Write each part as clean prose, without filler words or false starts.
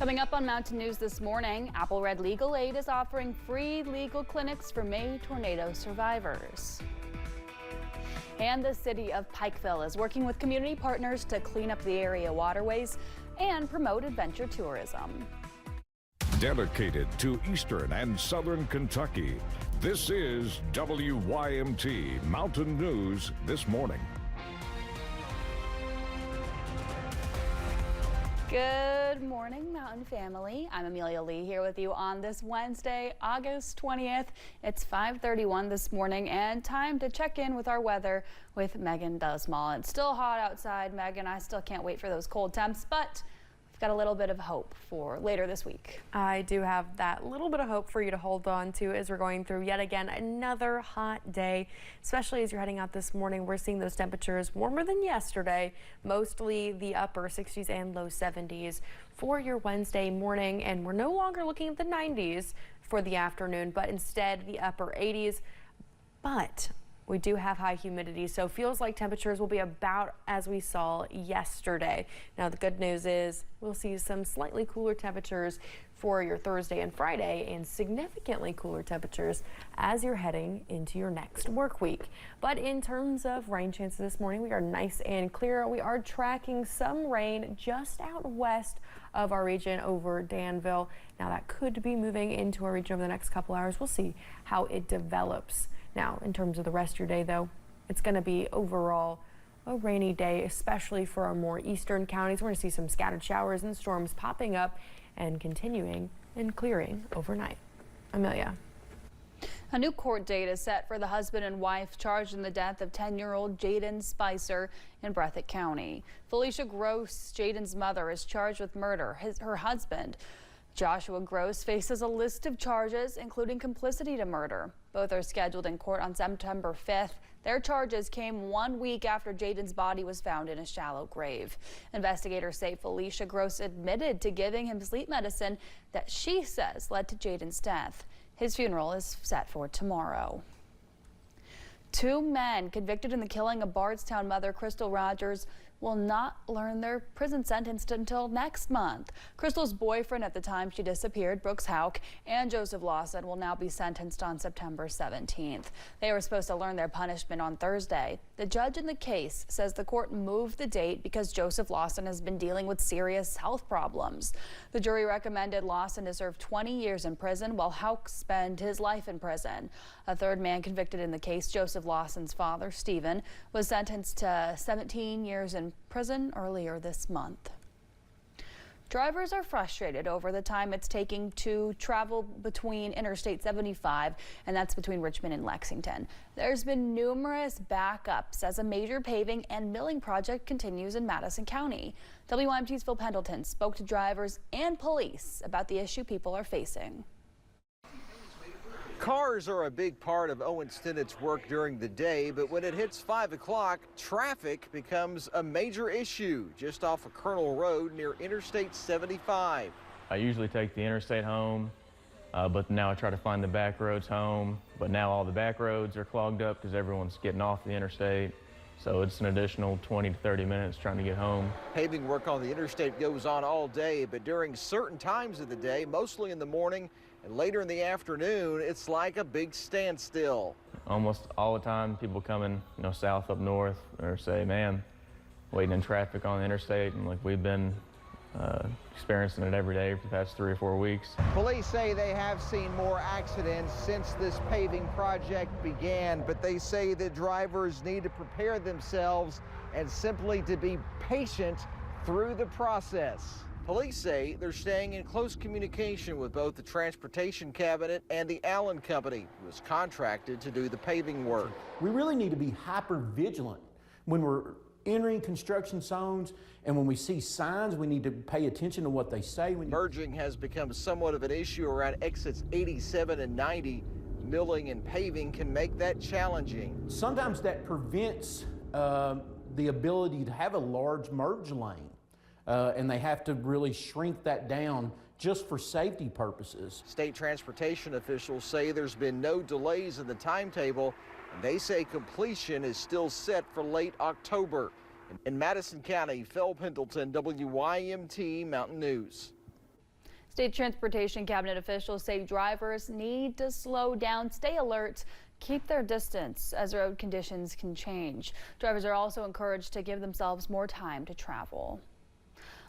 Coming up on Mountain News this morning, Apple Red Legal Aid is offering free legal clinics for May tornado survivors. And the city of Pikeville is working with community partners to clean up the area waterways and promote adventure tourism. Dedicated to Eastern and Southern Kentucky, this is WYMT Mountain News this morning. Good morning, Mountain family. I'm Amelia Lee here with you on this Wednesday, August 20th. It's 5:31 this morning and time to check in with our weather with Megan Dusmall. It's still hot outside, Megan. I still can't wait for those cold temps, but we've got a little bit of hope for later this week. I do have that little bit of hope for you to hold on to as we're going through yet again another hot day, especially as you're heading out this morning. We're seeing those temperatures warmer than yesterday, mostly the upper 60s and low 70s for your Wednesday morning, and we're no longer looking at the 90s for the afternoon, but instead the upper 80s. But we do have high humidity, so feels like temperatures will be about as we saw yesterday. Now, the good news is we'll see some slightly cooler temperatures for your Thursday and Friday and significantly cooler temperatures as you're heading into your next work week. But in terms of rain chances this morning, we are nice and clear. We are tracking some rain just out west of our region over Danville. Now, that could be moving into our region over the next couple hours. We'll see how it develops. Now, in terms of the rest of your day, though, it's going to be overall a rainy day, especially for our more eastern counties. We're going to see some scattered showers and storms popping up and continuing and clearing overnight. Amelia. A new court date is set for the husband and wife charged in the death of 10-year-old Jaden Spicer in Breathitt County. Felicia Gross, Jaden's mother, is charged with murder. Her husband, Joshua Gross, faces a list of charges, including complicity to murder. Both are scheduled in court on September 5th. Their charges came 1 week after Jaden's body was found in a shallow grave. Investigators say Felicia Gross admitted to giving him sleep medicine that she says led to Jaden's death. His funeral is set for tomorrow. 2 men convicted in the killing of Bardstown mother Crystal Rogers will not learn their prison sentence until next month. Crystal's boyfriend at the time she disappeared, Brooks Hauk, and Joseph Lawson will now be sentenced on September 17th. They were supposed to learn their punishment on Thursday. The judge in the case says the court moved the date because Joseph Lawson has been dealing with serious health problems. The jury recommended Lawson to serve 20 years in prison while Hauk spend his life in prison. A third man convicted in the case, Joseph Lawson's father, Stephen, was sentenced to 17 years in prison earlier this month. Drivers are frustrated over the time it's taking to travel between Interstate 75, and that's between Richmond and Lexington. There's been numerous backups as a major paving and milling project continues in Madison County. WYMT's Phil Pendleton spoke to drivers and police about the issue people are facing. Cars are a big part of Owen Stennett's work during the day, but when it hits 5 o'clock, traffic becomes a major issue just off of Colonel Road near Interstate 75. I usually take the interstate home, but now I try to find the back roads home. But now all the back roads are clogged up because everyone's getting off the interstate. So it's an additional 20 to 30 minutes trying to get home. Paving work on the interstate goes on all day, but during certain times of the day, mostly in the morning and later in the afternoon, it's like a big standstill. Almost all the time, people coming, south up north, or say, man, waiting in traffic on the interstate, and like we've been experiencing it every day for the past 3 or 4 weeks. Police say they have seen more accidents since this paving project began, but they say that drivers need to prepare themselves and simply to be patient through the process. Police say they're staying in close communication with both the Transportation Cabinet and the Allen Company, who is contracted to do the paving work. We really need to be hyper vigilant when we're entering construction zones, and when we see signs, we need to pay attention to what they say. Merging has become somewhat of an issue around exits 87 and 90. Milling and paving can make that challenging. Sometimes that prevents the ability to have a large merge lane. And they have to really shrink that down just for safety purposes. State transportation officials say there's been no delays in the timetable, and they say completion is still set for late October. In Madison County, Phil Pendleton, WYMT Mountain News. State Transportation Cabinet officials say drivers need to slow down, stay alert, keep their distance as road conditions can change. Drivers are also encouraged to give themselves more time to travel.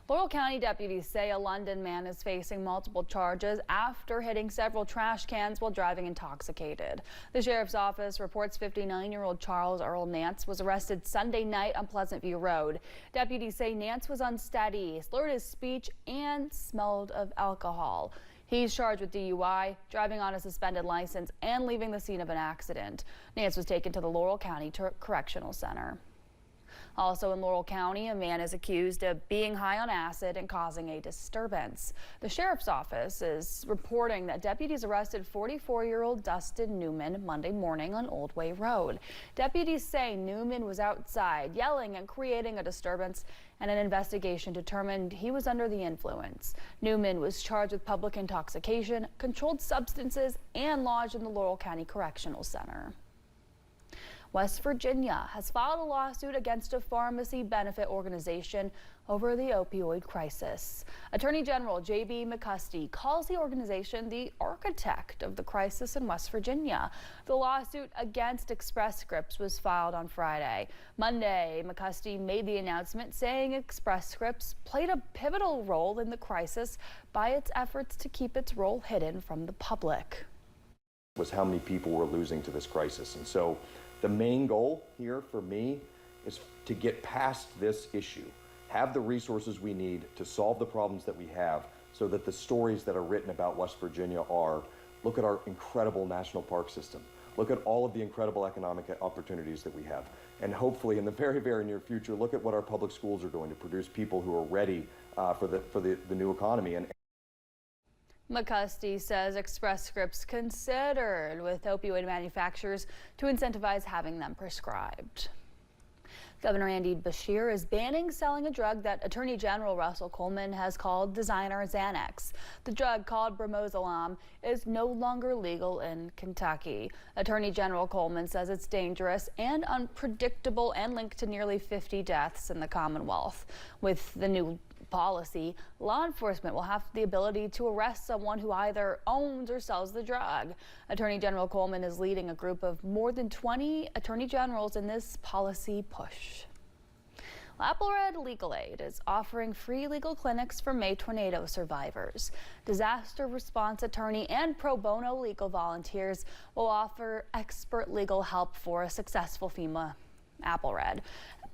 Laurel County deputies say a London man is facing multiple charges after hitting several trash cans while driving intoxicated. The sheriff's office reports 59-year-old Charles Earl Nance was arrested Sunday night on Pleasant View Road. Deputies say Nance was unsteady, slurred his speech, and smelled of alcohol. He's charged with DUI, driving on a suspended license, and leaving the scene of an accident. Nance was taken to the Laurel County Correctional Center. Also in Laurel County, a man is accused of being high on acid and causing a disturbance. The sheriff's office is reporting that deputies arrested 44-year-old Dustin Newman Monday morning on Old Way Road. Deputies say Newman was outside yelling and creating a disturbance, and an investigation determined he was under the influence. Newman was charged with public intoxication, controlled substances, and lodged in the Laurel County Correctional Center. West Virginia has filed a lawsuit against a pharmacy benefit organization over the opioid crisis. Attorney General J.B. McCusty calls the organization the architect of the crisis in West Virginia. The lawsuit against Express Scripts was filed on Friday. Monday, McCusty made the announcement saying Express Scripts played a pivotal role in the crisis by its efforts to keep its role hidden from the public. Was how many people were losing to this crisis. And so the main goal here for me is to get past this issue, have the resources we need to solve the problems that we have so that the stories that are written about West Virginia are, look at our incredible national park system, look at all of the incredible economic opportunities that we have, and hopefully in the very, very near future, look at what our public schools are doing to produce people who are ready for the new economy. And McCusty says Express Scripts considered with opioid manufacturers to incentivize having them prescribed. Governor Andy Beshear is banning selling a drug that Attorney General Russell Coleman has called designer Xanax. The drug, called bromozolam, is no longer legal in Kentucky. Attorney General Coleman says it's dangerous and unpredictable and linked to nearly 50 deaths in the Commonwealth. With the new policy, law enforcement will have the ability to arrest someone who either owns or sells the drug. Attorney General Coleman is leading a group of more than 20 attorney generals in this policy push. Applered Legal Aid is offering free legal clinics for May tornado survivors. Disaster response attorney and pro bono legal volunteers will offer expert legal help for a successful FEMA Applered.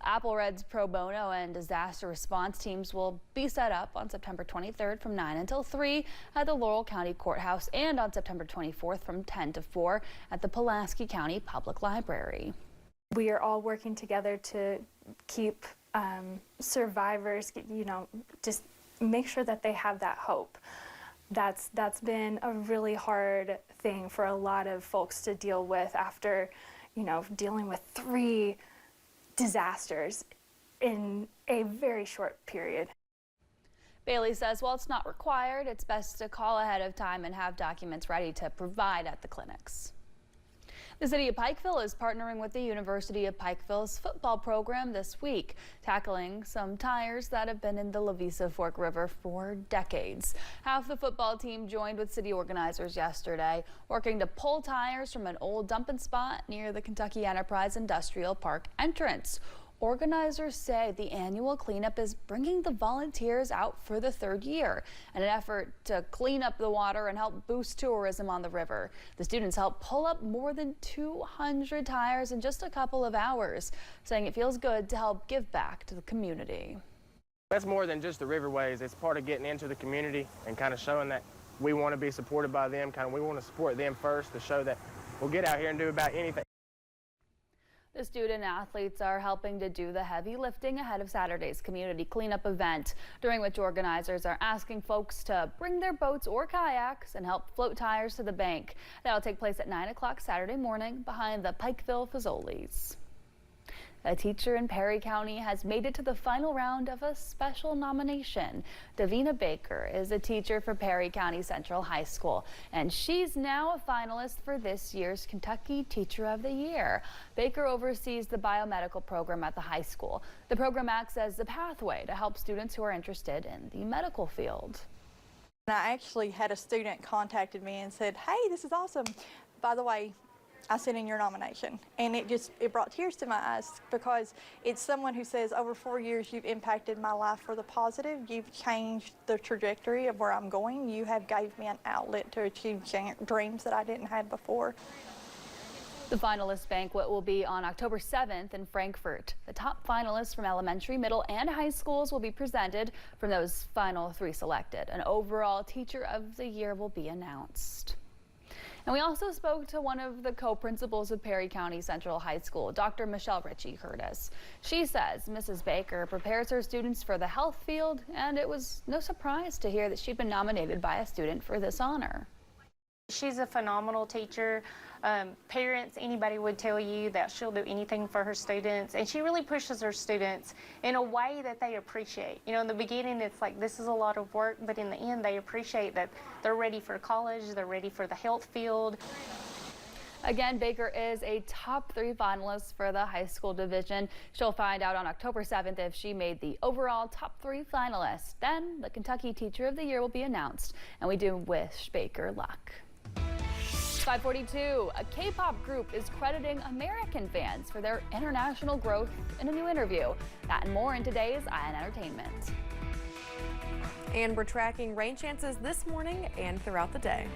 Applered's pro bono and disaster response teams will be set up on September 23rd from 9 until 3 at the Laurel County Courthouse and on September 24th from 10 to 4 at the Pulaski County Public Library. We are all working together to keep survivors, just make sure that they have that hope. That's been a really hard thing for a lot of folks to deal with after, dealing with 3 disasters in a very short period. Bailey says while it's not required, it's best to call ahead of time and have documents ready to provide at the clinics. The city of Pikeville is partnering with the University of Pikeville's football program this week, tackling some tires that have been in the Lavisa Fork River for decades. Half the football team joined with city organizers yesterday, working to pull tires from an old dumping spot near the Kentucky Enterprise Industrial Park entrance. Organizers say the annual cleanup is bringing the volunteers out for the 3rd year in an effort to clean up the water and help boost tourism on the river. The students helped pull up more than 200 tires in just a couple of hours, saying it feels good to help give back to the community. That's more than just the riverways. It's part of getting into the community and kind of showing that we want to be supported by them. We want to support them first to show that we'll get out here and do about anything. The student athletes are helping to do the heavy lifting ahead of Saturday's community cleanup event, during which organizers are asking folks to bring their boats or kayaks and help float tires to the bank. That'll take place at 9 o'clock Saturday morning behind the Pikeville Fazoli's. A teacher in Perry County has made it to the final round of a special nomination. Davina Baker is a teacher for Perry County Central High School, and she's now a finalist for this year's Kentucky Teacher of the Year. Baker oversees the biomedical program at the high school. The program acts as the pathway to help students who are interested in the medical field. I actually had a student contacted me and said, "Hey, this is awesome. By the way, I sent in your nomination." And it brought tears to my eyes because it's someone who says, over 4 years, you've impacted my life for the positive. You've changed the trajectory of where I'm going. You have gave me an outlet to achieve dreams that I didn't have before. The finalist banquet will be on October 7th in Frankfort. The top finalists from elementary, middle, and high schools will be presented from those final 3 selected. An overall Teacher of the Year will be announced. And we also spoke to one of the co-principals of Perry County Central High School, Dr. Michelle Ritchie Curtis. She says Mrs. Baker prepares her students for the health field, and it was no surprise to hear that she'd been nominated by a student for this honor. She's a phenomenal teacher. Parents, anybody would tell you that she'll do anything for her students, and she really pushes her students in a way that they appreciate. You know, in the beginning it's like this is a lot of work, but in the end they appreciate that they're ready for college, they're ready for the health field. Again, Baker is a top 3 finalist for the high school division. She'll find out on October 7th if she made the overall top 3 finalists. Then the Kentucky Teacher of the Year will be announced, and we do wish Baker luck. 542, a K-pop group is crediting American fans for their international growth in a new interview. That and more in today's IN Entertainment. And we're tracking rain chances this morning and throughout the day.